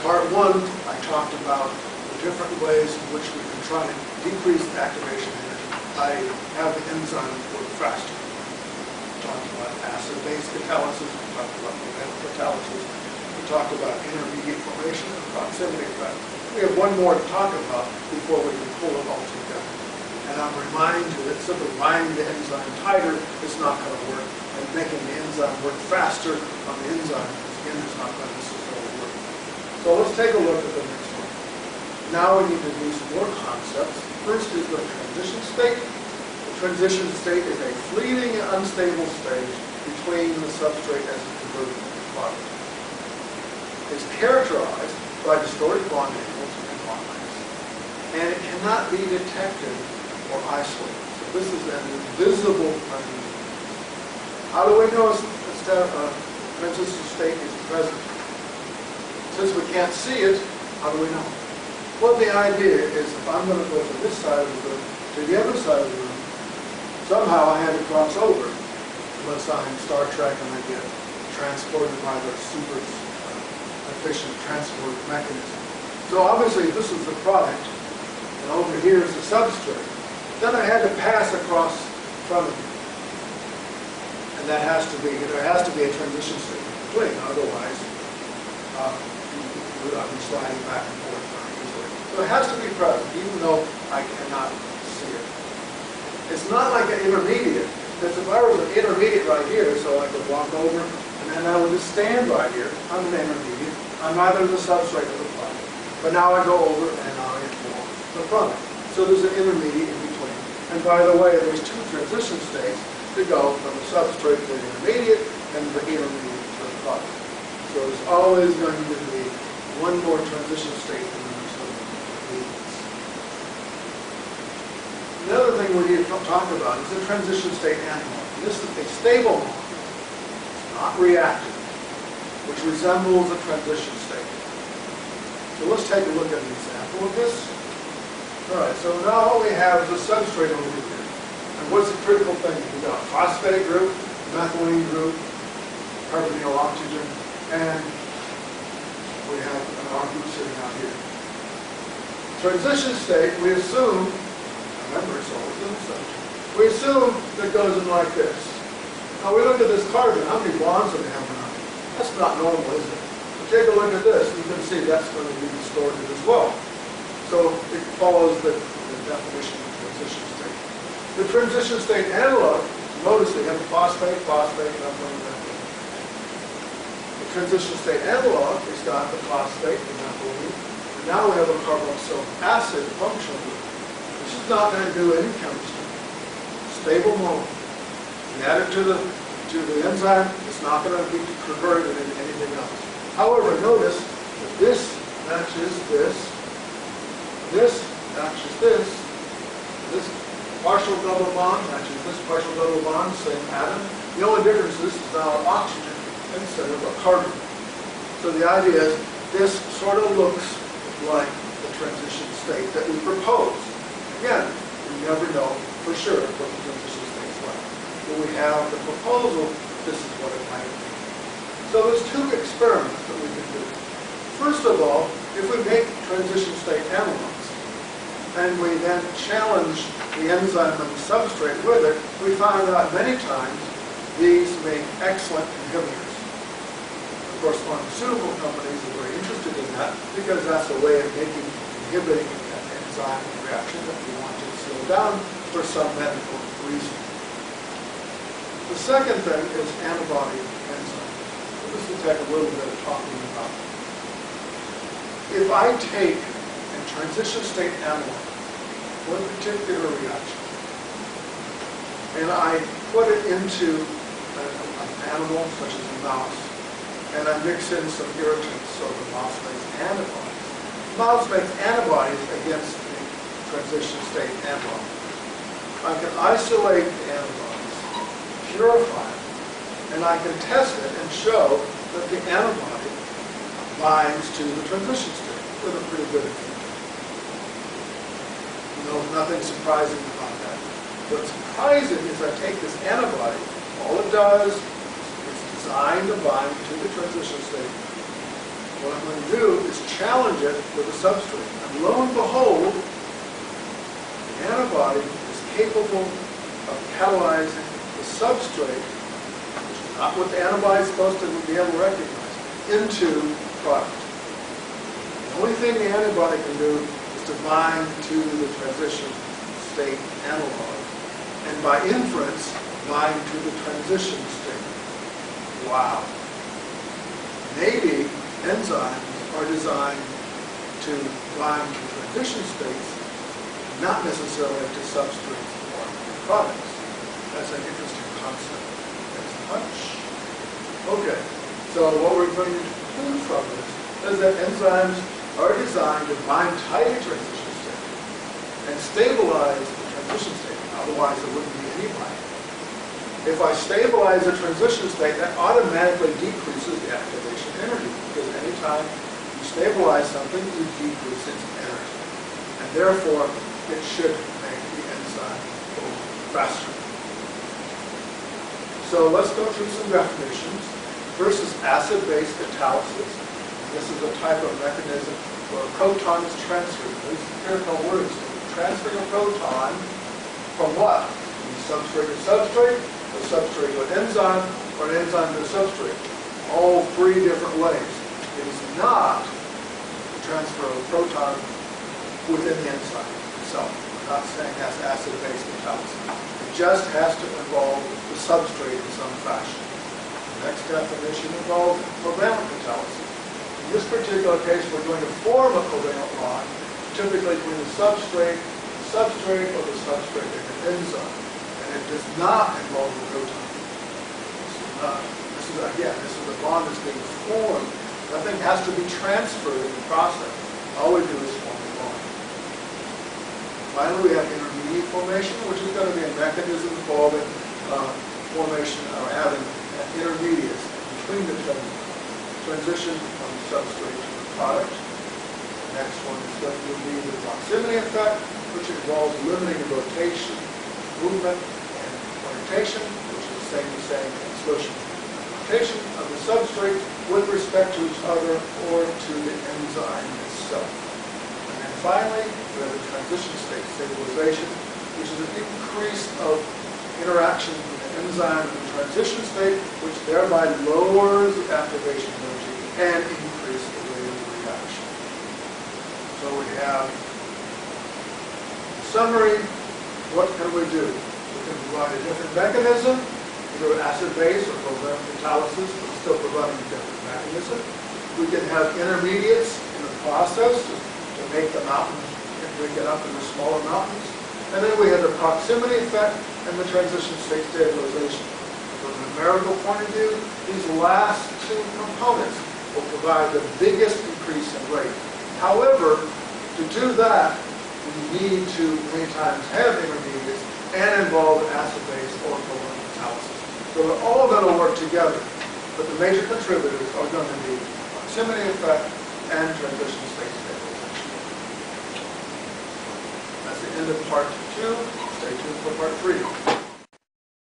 part one, I talked about the different ways in which we can try to decrease the activation energy. I have the enzyme work faster. We talked about acid-base catalysis, we talked about organic catalysis, we talked about intermediate formation and proximity effect. We have one more to talk about before we can pull it all together. And I'm reminding you that simply binding the enzyme tighter is not going to work, and making the enzyme work faster on the enzyme, again, is not going to necessarily work. So let's take a look at the next one. Now we need to do some more concepts. First is the transition state. The transition state is a fleeting and unstable stage between the substrate as a converted product. It's characterized by distorted bond angles and bond lengths, and it cannot be detected or isolated. So this is an invisible transition. How do we know a transition state is present? Since we can't see it, how do we know? Well, the idea is if I'm going to go from this side of the room to the other side of the room, somehow I had to cross over, unless I'm Star Trek and I get transported by the super efficient transport mechanism. So obviously this is the product, and over here is the substrate. Then I had to pass across from it. And that has to be, there has to be a transition state between, otherwise I'll be sliding back and forth very easily. So it has to be present, even though I cannot see it. It's not like an intermediate, because if I was an intermediate right here, so I could walk over, and then I would just stand right here, I'm an intermediate. I'm neither the substrate or the product. But now I go over and I form the product. So there's an intermediate in between. And by the way, there's two transition states to go from the substrate to the intermediate and the intermediate to the product. So there's always going to be one more transition state in the intermediates. Another thing we need to talk about is the transition state analog. This is a stable molecule. It's not reactive, which resembles a transition state. So let's take a look at an example of this. All right, so now what we have is a substrate over here. And what's the critical thing? We've got a phosphate group, methylene group, carbonyl oxygen, and we have an R group sitting out here. Transition state, we assume, remember it's always in the substrate, we assume that it goes in like this. Now we look at this carbon, how many bonds do they have on it? That's not normal, is it? But take a look at this, you can see that's going to be distorted as well. So it follows the definition of transition state. The transition state analog, notice they have the phosphate, methylene, methylene. The transition state analog has got the phosphate, the methylene, and now we have a carboxylic acid functional group. This is not going to do any chemistry. Stable molecule. You add it to the enzyme, it's not going to be converted into anything else. However, notice that this matches this matches this partial double bond matches this partial double bond, same atom. The only difference is this is now an oxygen instead of a carbon. So the idea is this sort of looks like the transition state that we propose. Again, we never know for sure what the transition state is like. When we have the proposal, this is what it might be. So there's two experiments that we can do. First of all, if we make transition state analogs, and we then challenge the enzyme and the substrate with it, we find out many times these make excellent inhibitors. Of course, pharmaceutical companies are very interested in that because that's a way of inhibiting an enzyme reaction that we want to slow down for some medical reason. The second thing is antibody enzyme. So this will take a little bit of talking about. If I take a transition state analog, one particular reaction, and I put it into an animal such as a mouse, and I mix in some irritants so the mouse makes antibodies. The mouse makes antibodies against the transition state analog. I can isolate the antibodies, purify it, and I can test it and show that the antibody binds to the transition state with a pretty good effect. Nothing surprising about that. What's surprising is I take this antibody, all it does is it's designed to bind to the transition state, what I'm going to do is challenge it with a substrate. And lo and behold, the antibody is capable of catalyzing the substrate, which is not what the antibody is supposed to be able to recognize, into product. The only thing the antibody can do is to bind to the transition state analog, and by inference, bind to the transition state. Wow. Maybe enzymes are designed to bind to transition states, not necessarily to substrates or products. That's an interesting concept. That's a hunch. Okay, so what we're going to conclude from this is that enzymes are designed to bind tightly transition state and stabilize the transition state. Otherwise, there wouldn't be any binding. If I stabilize the transition state, that automatically decreases the activation energy, because anytime you stabilize something, you decrease its energy. And therefore, it should make the enzyme go faster. So let's go through some definitions. First is acid-base catalysis. This is a type of mechanism where a proton is transferred. These empirical words. Transferring a proton from what? From substrate to substrate, a substrate to an enzyme, or an enzyme to a substrate. All three different ways. It is not the transfer of a proton within the enzyme itself. I'm not saying that's acid-base catalysis. It just has to involve the substrate in some fashion. The next definition involves covalent catalysis. In this particular case, we're going to form a covalent bond, typically between the substrate, or the substrate and an enzyme. And it does not involve the proton. This is a bond that's being formed. Nothing has to be transferred in the process. All we do is form the bond. Finally, we have intermediate formation, which is going to be a mechanism involving formation or having intermediates between the transition from the substrate to the product. The next one is going to be the proximity effect, which involves limiting the rotation, movement, and orientation, which is the same as saying solution rotation of the substrate with respect to each other or to the enzyme itself. And then finally, we have the transition state stabilization, which is an increase of interaction with the enzyme in the transition state, which thereby lowers the activation energy and increases the rate of reaction. So we have summary. What can we do? We can provide a different mechanism, either acid-base or covalent catalysis, but still providing a different mechanism. We can have intermediates in the process to make the mountains and break it up into smaller mountains. And then we have the proximity effect and the transition state stabilization. From a numerical point of view, these last two components will provide the biggest increase in rate. However, to do that, we need to many times have intermediates and involve acid-base or covalent catalysis. So they're all going to work together, but the major contributors are going to be proximity effect and transition state stabilization. That's the end of part 2. Stay tuned for part 3.